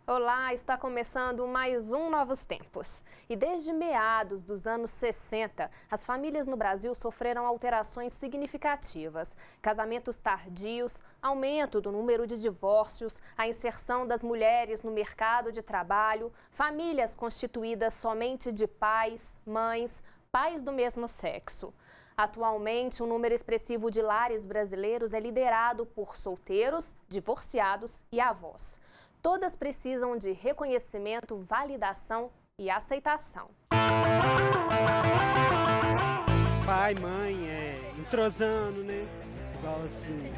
Olá, está começando mais um Novos Tempos. E desde meados dos anos 60, as famílias no Brasil sofreram alterações significativas. Casamentos tardios, aumento do número de divórcios, a inserção das mulheres no mercado de trabalho, famílias constituídas somente de pais, mães, pais do mesmo sexo. Atualmente, um número expressivo de lares brasileiros é liderado por solteiros, divorciados e avós. Todas precisam de reconhecimento, validação e aceitação. Pai, mãe, entrosando, né? Igual assim,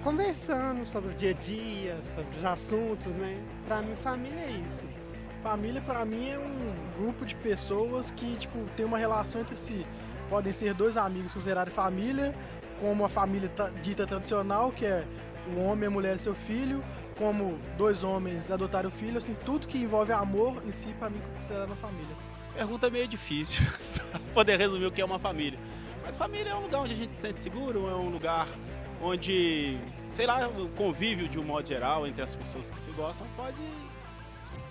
conversando sobre o dia a dia, sobre os assuntos, né? Pra mim, família é isso. Família, pra mim, é um grupo de pessoas que, tem uma relação entre si. Podem ser dois amigos considerados família, como a família dita tradicional, que é um homem, a mulher e seu filho, como dois homens adotaram o filho, assim, tudo que envolve amor em si, pra mim, é considerado uma família. Pergunta meio difícil para poder resumir o que é uma família. Mas família é um lugar onde a gente se sente seguro, é um lugar onde, sei lá, o convívio de um modo geral entre as pessoas que se gostam pode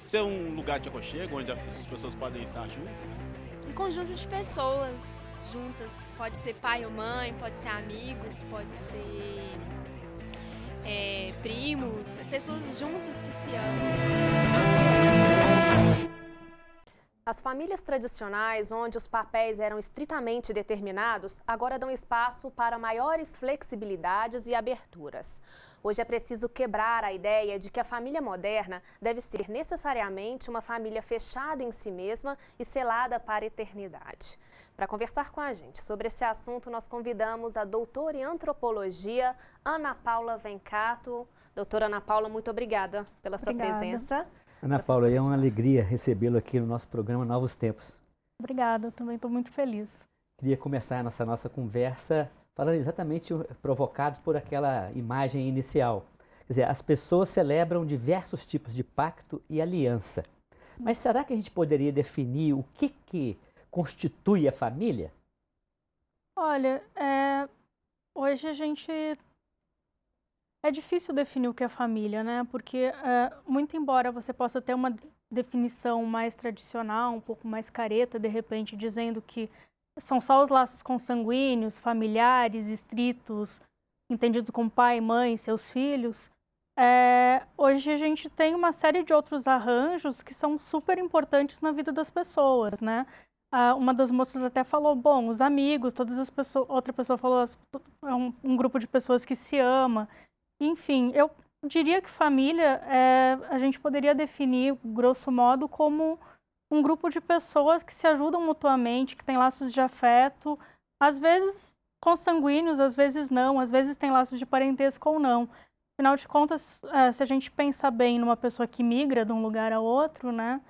ser um lugar de aconchego, onde as pessoas podem estar juntas. Um conjunto de pessoas juntas, pode ser pai ou mãe, pode ser amigos, pode ser primos, pessoas juntas que se amam. As famílias tradicionais, onde os papéis eram estritamente determinados, agora dão espaço para maiores flexibilidades e aberturas. Hoje é preciso quebrar a ideia de que a família moderna deve ser necessariamente uma família fechada em si mesma e selada para a eternidade. Para conversar com a gente sobre esse assunto, nós convidamos a doutora em antropologia, Ana Paula Vencato. Doutora Ana Paula, muito obrigada pela sua presença. Ana Paula, é uma alegria recebê-lo aqui no nosso programa Novos Tempos. Obrigada, eu também estou muito feliz. Queria começar a nossa conversa falando exatamente provocados por aquela imagem inicial. Quer dizer, as pessoas celebram diversos tipos de pacto e aliança. Mas será que a gente poderia definir o que constitui a família? Olha, hoje é difícil definir o que é família, né? Porque, muito embora você possa ter uma definição mais tradicional, um pouco mais careta, de repente, dizendo que são só os laços consanguíneos, familiares, estritos, entendidos como pai, mãe, seus filhos, hoje a gente tem uma série de outros arranjos que são super importantes na vida das pessoas, né? Uma das moças até falou, bom, os amigos, todas as pessoas, outra pessoa falou, é um grupo de pessoas que se ama. Enfim, eu diria que família, a gente poderia definir, grosso modo, como um grupo de pessoas que se ajudam mutuamente, que tem laços de afeto, às vezes consanguíneos, às vezes não, às vezes tem laços de parentesco ou não. Afinal de contas, se a gente pensa bem numa pessoa que migra de um lugar a outro, né,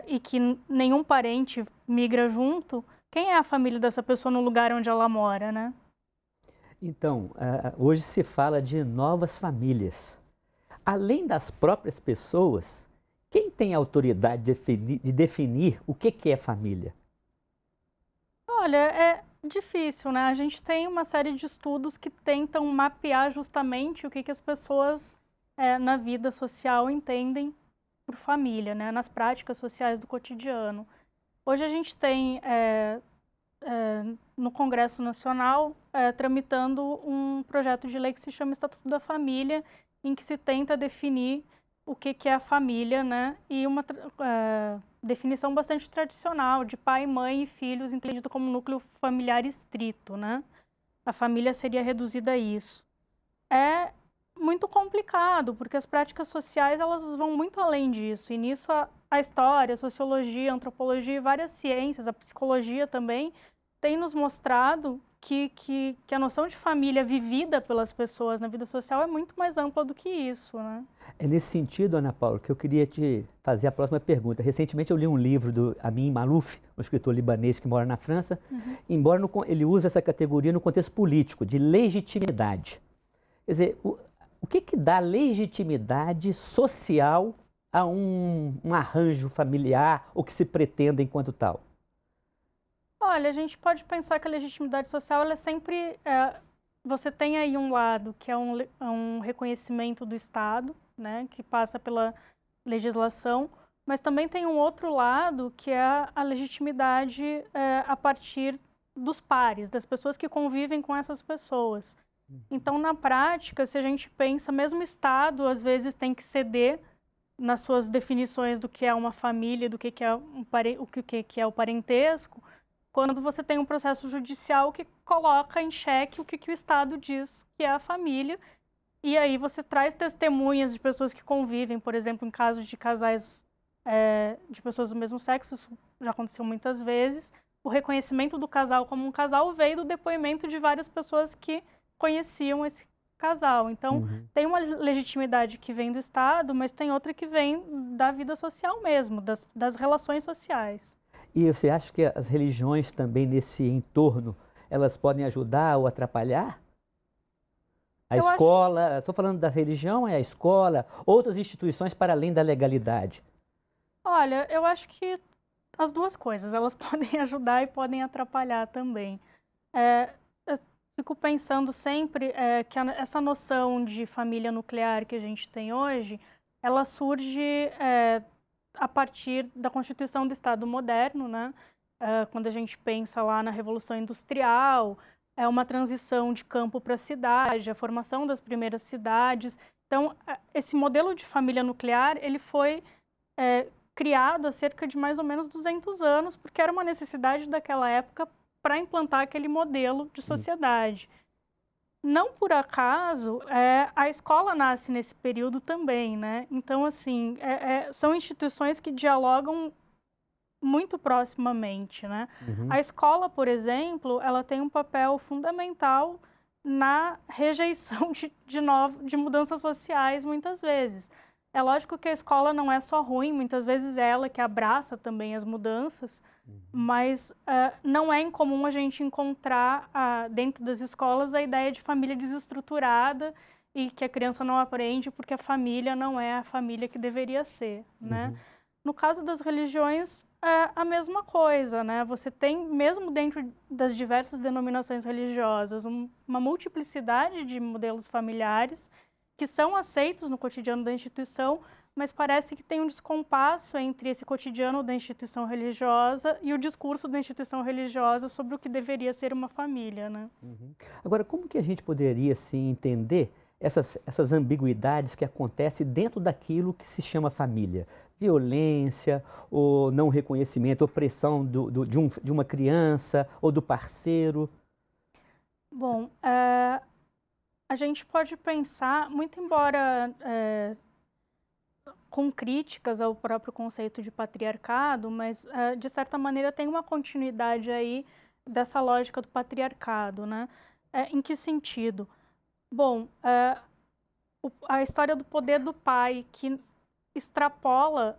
e que nenhum parente migra junto, quem é a família dessa pessoa no lugar onde ela mora, né? Então, hoje se fala de novas famílias. Além das próprias pessoas, quem tem autoridade de definir o que é família? Olha, é difícil, né? A gente tem uma série de estudos que tentam mapear justamente o que as pessoas na vida social entendem por família, né? Nas práticas sociais do cotidiano. Hoje a gente tem no Congresso Nacional tramitando um projeto de lei que se chama Estatuto da Família, em que se tenta definir o que é a família, né? E uma definição bastante tradicional de pai, mãe e filhos, entendido como núcleo familiar estrito, né? A família seria reduzida a isso. É muito complicado, porque as práticas sociais elas vão muito além disso, e nisso a história, a sociologia, a antropologia e várias ciências, a psicologia também, tem nos mostrado que a noção de família vivida pelas pessoas na vida social é muito mais ampla do que isso, né? É nesse sentido, Ana Paula, que eu queria te fazer a próxima pergunta. Recentemente eu li um livro do Amin Maalouf, um escritor libanês que mora na França, embora ele use essa categoria no contexto político, de legitimidade. Quer dizer, o que que dá legitimidade social a um arranjo familiar, ou que se pretenda enquanto tal? Olha, a gente pode pensar que a legitimidade social, ela é sempre... você tem aí um lado que é um reconhecimento do Estado, né, que passa pela legislação, mas também tem um outro lado que é a legitimidade a partir dos pares, das pessoas que convivem com essas pessoas. Então, na prática, se a gente pensa, mesmo o Estado às vezes tem que ceder nas suas definições do que é uma família, do que é o que é o parentesco, quando você tem um processo judicial que coloca em xeque o que o Estado diz que é a família, e aí você traz testemunhas de pessoas que convivem, por exemplo, em casos de casais de pessoas do mesmo sexo, isso já aconteceu muitas vezes. O reconhecimento do casal como um casal veio do depoimento de várias pessoas que conheciam esse casal. Então, tem uma legitimidade que vem do Estado, mas tem outra que vem da vida social mesmo, das relações sociais. E você acha que as religiões também nesse entorno, elas podem ajudar ou atrapalhar? A escola, estou falando da religião, é a escola, outras instituições para além da legalidade. Olha, eu acho que as duas coisas, elas podem ajudar e podem atrapalhar também. Eu fico pensando sempre que essa noção de família nuclear que a gente tem hoje, ela surge a partir da constituição do Estado moderno, né? Quando a gente pensa lá na Revolução Industrial, é uma transição de campo para cidade, a formação das primeiras cidades. Então, esse modelo de família nuclear, ele foi criado há cerca de mais ou menos 200 anos, porque era uma necessidade daquela época para implantar aquele modelo de sociedade. Não por acaso, a escola nasce nesse período também, né? Então, assim, são instituições que dialogam muito proximamente, né? A escola, por exemplo, ela tem um papel fundamental na rejeição de mudanças sociais, muitas vezes. É lógico que a escola não é só ruim, muitas vezes é ela que abraça também as mudanças, mas não é incomum a gente encontrar dentro das escolas a ideia de família desestruturada e que a criança não aprende porque a família não é a família que deveria ser, né? No caso das religiões, é a mesma coisa, né? Você tem, mesmo dentro das diversas denominações religiosas, uma multiplicidade de modelos familiares que são aceitos no cotidiano da instituição, mas parece que tem um descompasso entre esse cotidiano da instituição religiosa e o discurso da instituição religiosa sobre o que deveria ser uma família, né? Agora, como que a gente poderia, assim, entender essas ambiguidades que acontecem dentro daquilo que se chama família? Violência, ou não reconhecimento, opressão de uma criança ou do parceiro? Bom, a gente pode pensar, muito embora com críticas ao próprio conceito de patriarcado, mas de certa maneira tem uma continuidade aí dessa lógica do patriarcado, né? Em que sentido? Bom, a história do poder do pai, que extrapola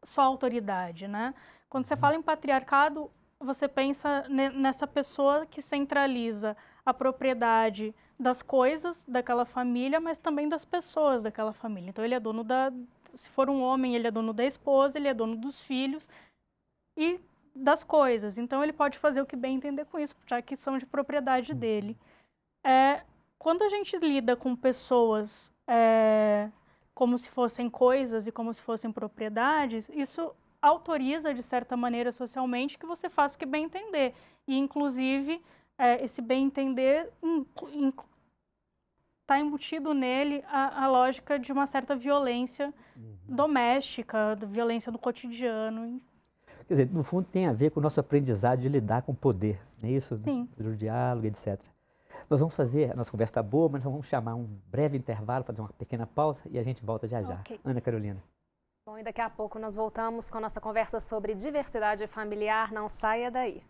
só a autoridade, né? Quando você fala em patriarcado, você pensa nessa pessoa que centraliza a propriedade das coisas daquela família, mas também das pessoas daquela família. Então, ele é dono se for um homem, ele é dono da esposa, ele é dono dos filhos e das coisas. Então, ele pode fazer o que bem entender com isso, já que são de propriedade dele. Quando a gente lida com pessoas como se fossem coisas e como se fossem propriedades, isso autoriza, de certa maneira, socialmente, que você faça o que bem entender. E, inclusive, esse bem entender está embutido nele a lógica de uma certa violência doméstica, violência do cotidiano. Quer dizer, no fundo tem a ver com o nosso aprendizado de lidar com o poder, não é isso? Sim. Do diálogo, etc. Nós vamos fazer, a nossa conversa está boa, mas nós vamos chamar um breve intervalo, fazer uma pequena pausa e a gente volta já já. Okay. Ana Carolina. Bom, e daqui a pouco nós voltamos com a nossa conversa sobre diversidade familiar. Não saia daí.